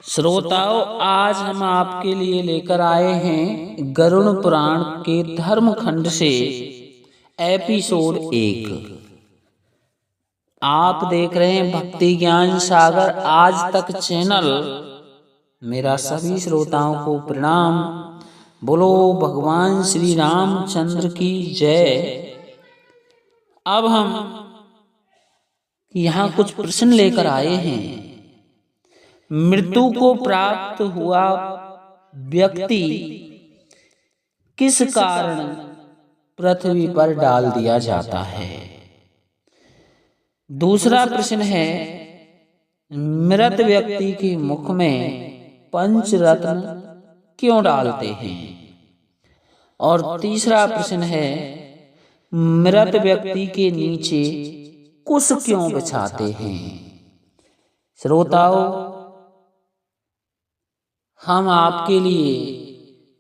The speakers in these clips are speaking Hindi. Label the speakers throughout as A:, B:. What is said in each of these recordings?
A: श्रोताओं, आज हम आपके लिए लेकर आए हैं गरुड़ पुराण के धर्म खंड से एपिसोड 1। आप देख रहे हैं भक्ति ज्ञान सागर आज तक चैनल। मेरा सभी श्रोताओं को प्रणाम। बोलो भगवान श्री रामचंद्र की जय। अब हम यहाँ कुछ प्रश्न लेकर आए हैं। मृत्यु को प्राप्त हुआ व्यक्ति किस कारण पृथ्वी पर डाल दिया जाता है? दूसरा प्रश्न है, मृत व्यक्ति के मुख में पंचरत्न क्यों डालते हैं? और तीसरा प्रश्न है, मृत व्यक्ति के नीचे कुश क्यों बिछाते हैं? श्रोताओं, हम आपके लिए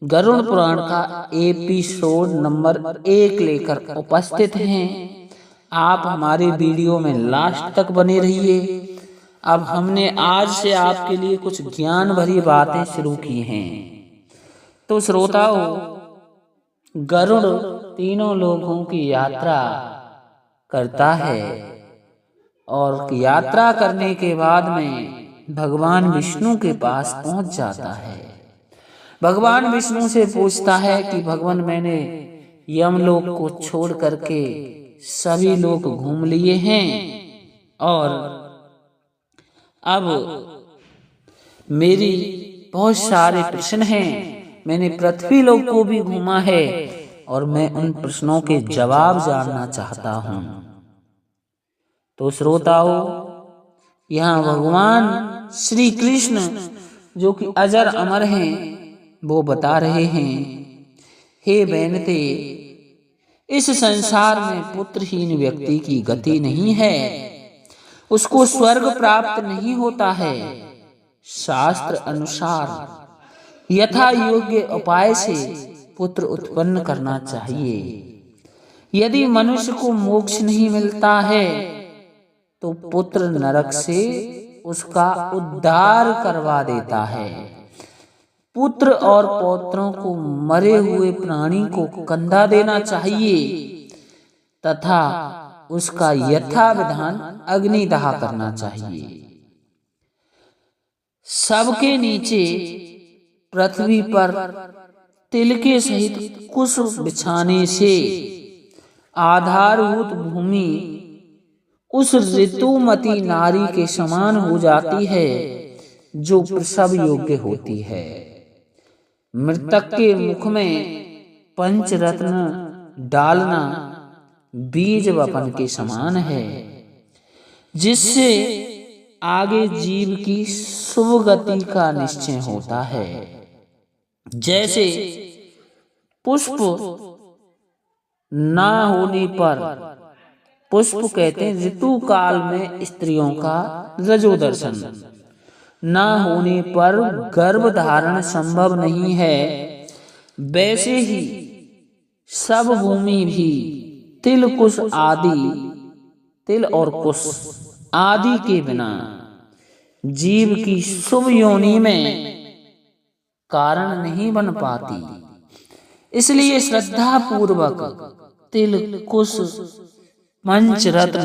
A: गरुड़ पुराण का एपिसोड नंबर 1 लेकर उपस्थित हैं। आप हमारे वीडियो में लास्ट तक बने रहिए। अब हमने आज से आपके लिए कुछ ज्ञान भरी बातें शुरू की हैं। तो श्रोताओं, गरुड़ तीनों लोगों की यात्रा करता है और यात्रा करने के बाद में भगवान विष्णु के पास पहुंच जाता है। भगवान विष्णु से पूछता है कि भगवान, मैंने यमलोक को छोड़ करके सभी लोग घूम लिए हैं और अब मेरी बहुत सारे प्रश्न हैं। मैंने पृथ्वी लोक को भी घूमा है और मैं उन प्रश्नों के जवाब जानना चाहता हूं। तो श्रोताओं, यहाँ भगवान श्री कृष्ण जो कि अजर अमर हैं, वो बता रहे हैं, हे बेनते, इस संसार में पुत्रहीन व्यक्ति की गति नहीं है, उसको स्वर्ग प्राप्त नहीं होता है। शास्त्र अनुसार यथा योग्य उपाय से पुत्र उत्पन्न करना चाहिए। यदि मनुष्य को मोक्ष नहीं मिलता है तो पुत्र नरक से उसका उद्धार करवा देता है। पुत्र और पौत्रों को मरे हुए प्राणी को कंधा देना चाहिए तथा उसका यथा विधान अग्निदाह करना चाहिए। सबके नीचे पृथ्वी पर तिल के सहित कुश बिछाने से आधारभूत भूमि उस ऋतुमती नारी के समान हो जाती है जो प्रसव योग्य होती है। मृतक के मुख में पंचरत्न डालना बीज वपन के समान है, जिससे आगे जीव की शुभ गति का निश्चय होता है। जैसे पुष्प ना होने पर, पुष्प कहते हैं ऋतु काल में स्त्रियों का रजो दर्शन ना होने पर गर्भ धारण संभव नहीं है, वैसे ही सब भूमि भी तिल कुश आदि, तिल और कुश आदि के बिना जीव की शुभ योनि में कारण नहीं बन पाती। इसलिए श्रद्धा पूर्वक तिल कुश पंचरत्न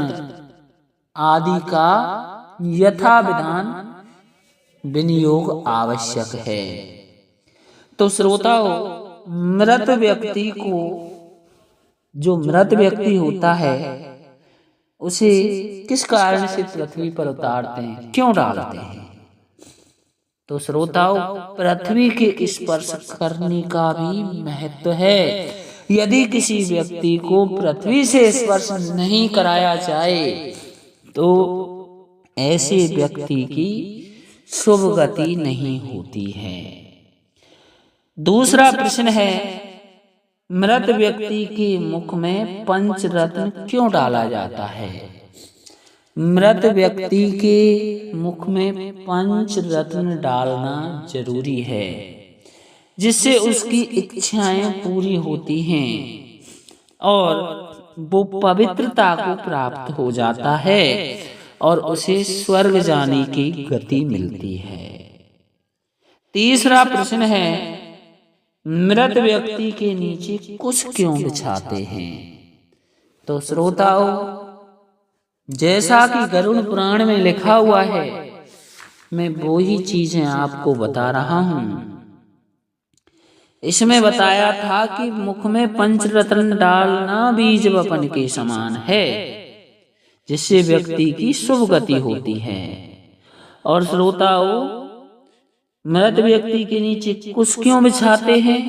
A: आदि का यथा विधान विनियोग आवश्यक है। तो श्रोताओं, मृत व्यक्ति को, जो मृत व्यक्ति होता है, उसे किस कारण से पृथ्वी पर उतारते हैं, क्यों डालते हैं? तो श्रोताओं, पृथ्वी के स्पर्श करने का भी महत्व है। यदि किसी व्यक्ति को पृथ्वी से स्पर्श नहीं कराया जाए तो ऐसे व्यक्ति की शुभ गति नहीं होती है। दूसरा प्रश्न है, मृत व्यक्ति के मुख में पंचरत्न क्यों डाला जाता है? मृत व्यक्ति के मुख में पंचरत्न डालना जरूरी है, जिससे उसकी इच्छाएं पूरी होती हैं और वो पवित्रता को प्राप्त हो जाता है और उसे स्वर्ग जाने की गति मिलती है। तीसरा प्रश्न है, मृत व्यक्ति के नीचे कुश क्यों बिछाते हैं? तो श्रोताओं, जैसा कि गरुड़ पुराण में लिखा हुआ है, मैं वो ही चीजें आपको बता रहा हूं। इसमें बताया था कि मुख में पंचरत्न डालना बीज वपन के समान है, जिससे व्यक्ति की शुभ गति होती है। और श्रोताओं, मृत व्यक्ति के नीचे कुश क्यों बिछाते हैं,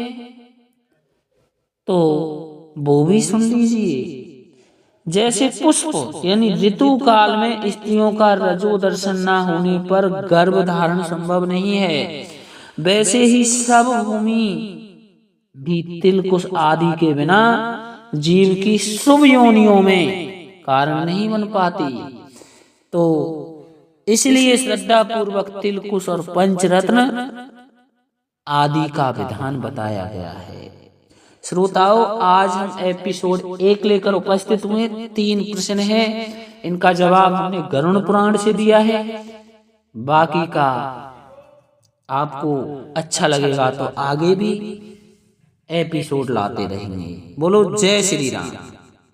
A: तो वो भी सुन लीजिए। जैसे पुष्प यानी ऋतु काल में स्त्रियों का रजो दर्शन न होने पर गर्भ धारण संभव नहीं है, वैसे ही सब भूमि भी तिल कुश आदि के बिना जीव की शुभ योनियों में कारण नहीं बन पाती। तो इसलिए श्रद्धा पूर्वक तिल कुश और पंचरत्न आदि का विधान बताया गया है। श्रोताओं, आज हम एपिसोड 1 लेकर उपस्थित हुए। 3 प्रश्न हैं, इनका जवाब हमने गरुड़ पुराण से दिया है। बाकी का आपको अच्छा लगेगा तो आगे भी एपिसोड लाते रहेंगे। बोलो जय श्री राम।